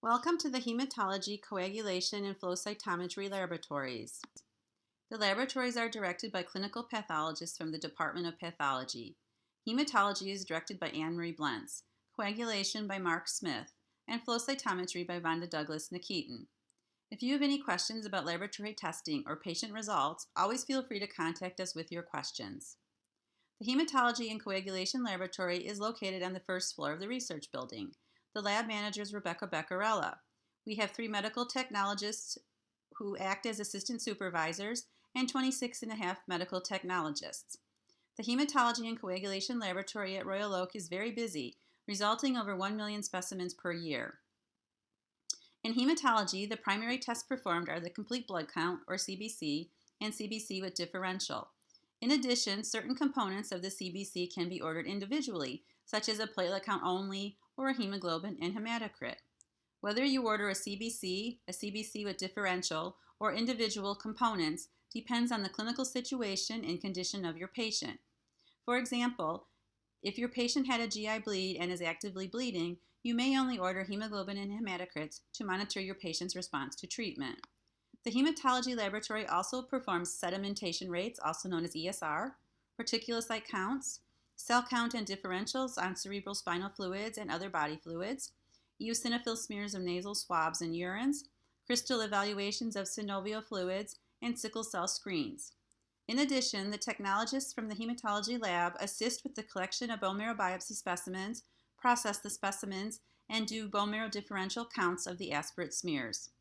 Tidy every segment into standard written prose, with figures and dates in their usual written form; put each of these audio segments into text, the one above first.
Welcome to the Hematology, Coagulation, and Flow Cytometry laboratories. The laboratories are directed by clinical pathologists from the Department of Pathology. Hematology is directed by Anne-Marie Blenc, Coagulation by Mark Smith, and Flow Cytometry by Vonda Douglas Nikitin. If you have any questions about laboratory testing or patient results, always feel free to contact us with your questions. The Hematology and Coagulation Laboratory is located on the first floor of the research building. The lab manager is Rebecca Beccarella. We have 3 medical technologists who act as assistant supervisors and 26.5 medical technologists. The Hematology and Coagulation Laboratory at Royal Oak is very busy, resulting over 1 million specimens per year. In hematology, the primary tests performed are the complete blood count, or CBC, and CBC with differential. In addition, certain components of the CBC can be ordered individually, such as a platelet count only, or a hemoglobin and hematocrit. Whether you order a CBC with differential, or individual components depends on the clinical situation and condition of your patient. For example, if your patient had a GI bleed and is actively bleeding, you may only order hemoglobin and hematocrits to monitor your patient's response to treatment. The hematology laboratory also performs sedimentation rates, also known as ESR, reticulocyte counts, cell count and differentials on cerebral spinal fluids and other body fluids, eosinophil smears of nasal swabs and urines, crystal evaluations of synovial fluids, and sickle cell screens. In addition, the technologists from the hematology lab assist with the collection of bone marrow biopsy specimens, process the specimens, and do bone marrow differential counts of the aspirate smears.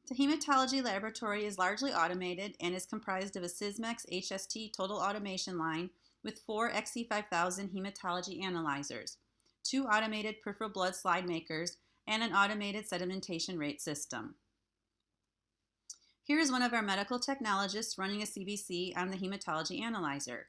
The hematology laboratory is largely automated and is comprised of a Sysmex HST total automation line with 4 XE5000 hematology analyzers, 2 automated peripheral blood slide makers, and an automated sedimentation rate system. Here is one of our medical technologists running a CBC on the hematology analyzer.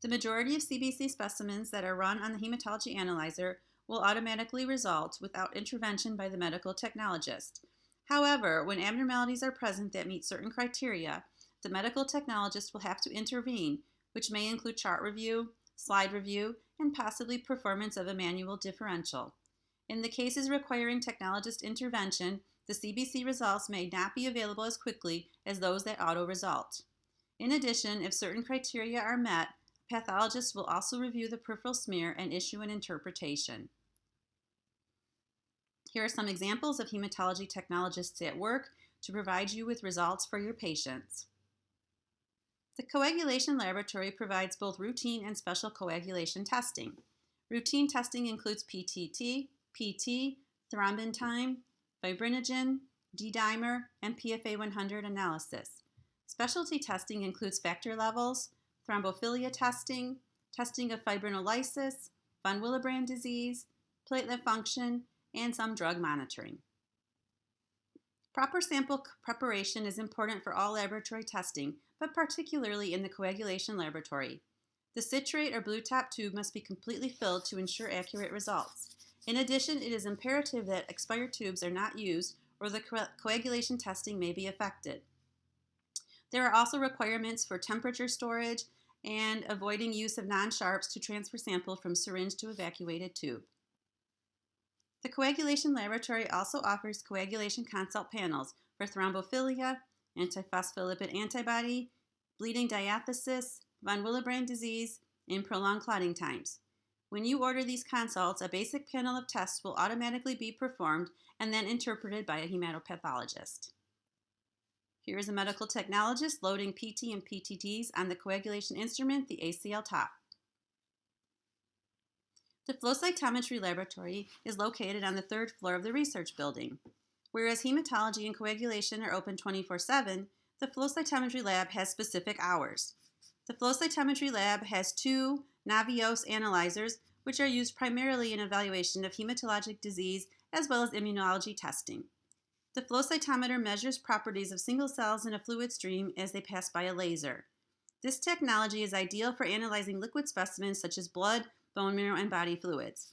The majority of CBC specimens that are run on the hematology analyzer will automatically result without intervention by the medical technologist. However, when abnormalities are present that meet certain criteria, the medical technologist will have to intervene, which may include chart review, slide review, and possibly performance of a manual differential. In the cases requiring technologist intervention, the CBC results may not be available as quickly as those that auto-result. In addition, if certain criteria are met, a pathologist will also review the peripheral smear and issue an interpretation. Here are some examples of hematology technologists at work to provide you with results for your patients. The coagulation laboratory provides both routine and special coagulation testing. Routine testing includes PTT, PT, thrombin time, fibrinogen, D-dimer, and PFA 100 analysis. Specialty testing includes factor levels, thrombophilia testing, testing of fibrinolysis, von Willebrand disease, platelet function, and some drug monitoring. Proper sample preparation is important for all laboratory testing, but particularly in the coagulation laboratory. The citrate or blue top tube must be completely filled to ensure accurate results. In addition, it is imperative that expired tubes are not used or the coagulation testing may be affected. There are also requirements for temperature storage and avoiding use of non-sharps to transfer sample from syringe to evacuated tube. The coagulation laboratory also offers coagulation consult panels for thrombophilia, antiphospholipid antibody, bleeding diathesis, von Willebrand disease, and prolonged clotting times. When you order these consults, a basic panel of tests will automatically be performed and then interpreted by a hematopathologist. Here is a medical technologist loading PT and PTTs on the coagulation instrument, the ACL top. The flow cytometry laboratory is located on the 3rd floor of the research building. Whereas hematology and coagulation are open 24/7, the flow cytometry lab has specific hours. The flow cytometry lab has 2 Navios analyzers, which are used primarily in evaluation of hematologic disease as well as immunology testing. The flow cytometer measures properties of single cells in a fluid stream as they pass by a laser. This technology is ideal for analyzing liquid specimens such as blood, bone marrow, and body fluids.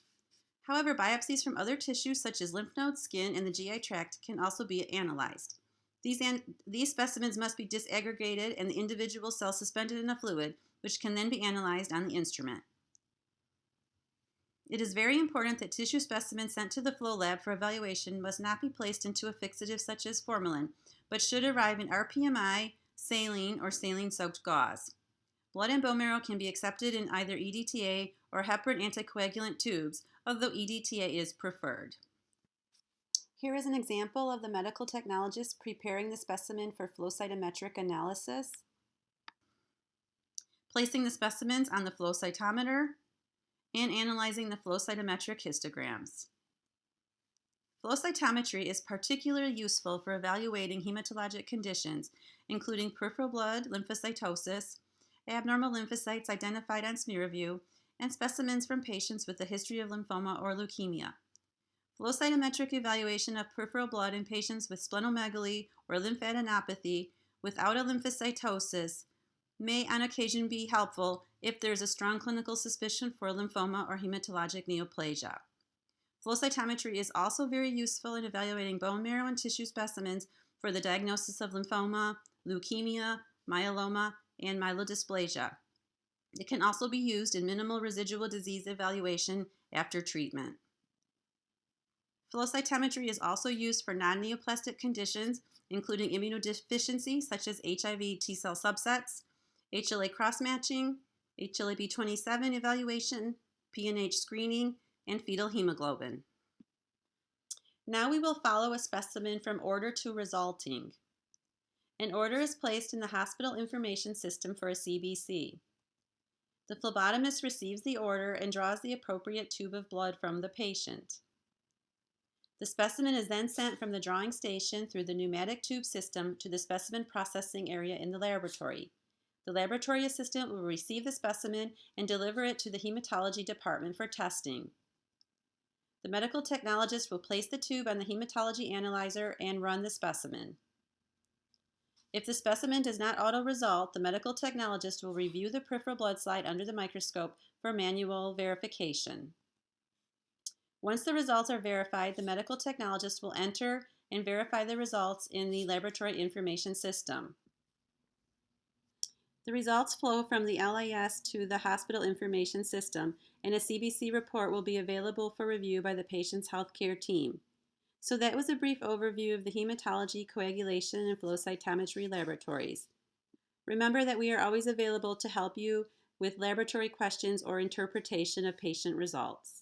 However, biopsies from other tissues such as lymph nodes, skin, and the GI tract can also be analyzed. These specimens must be disaggregated and the individual cells suspended in a fluid, which can then be analyzed on the instrument. It is very important that tissue specimens sent to the flow lab for evaluation must not be placed into a fixative such as formalin, but should arrive in RPMI, saline, or saline-soaked gauze. Blood and bone marrow can be accepted in either EDTA or heparin anticoagulant tubes, although EDTA is preferred. Here is an example of the medical technologist preparing the specimen for flow cytometric analysis. Placing the specimens on the flow cytometer and analyzing the flow cytometric histograms. Flow cytometry is particularly useful for evaluating hematologic conditions, including peripheral blood lymphocytosis, abnormal lymphocytes identified on smear review, and specimens from patients with a history of lymphoma or leukemia. Flow cytometric evaluation of peripheral blood in patients with splenomegaly or lymphadenopathy without a lymphocytosis may on occasion be helpful if there is a strong clinical suspicion for lymphoma or hematologic neoplasia. Flow cytometry is also very useful in evaluating bone marrow and tissue specimens for the diagnosis of lymphoma, leukemia, myeloma, and myelodysplasia. It can also be used in minimal residual disease evaluation after treatment. Flow cytometry is also used for non-neoplastic conditions, including immunodeficiency such as HIV T-cell subsets, HLA cross-matching, HLA-B27 evaluation, PNH screening, and fetal hemoglobin. Now we will follow a specimen from order to resulting. An order is placed in the hospital information system for a CBC. The phlebotomist receives the order and draws the appropriate tube of blood from the patient. The specimen is then sent from the drawing station through the pneumatic tube system to the specimen processing area in the laboratory. The laboratory assistant will receive the specimen and deliver it to the hematology department for testing. The medical technologist will place the tube on the hematology analyzer and run the specimen. If the specimen does not auto-result, the medical technologist will review the peripheral blood slide under the microscope for manual verification. Once the results are verified, the medical technologist will enter and verify the results in the laboratory information system. The results flow from the LIS to the hospital information system, and a CBC report will be available for review by the patient's healthcare team. So that was a brief overview of the hematology, coagulation, and flow cytometry laboratories. Remember that we are always available to help you with laboratory questions or interpretation of patient results.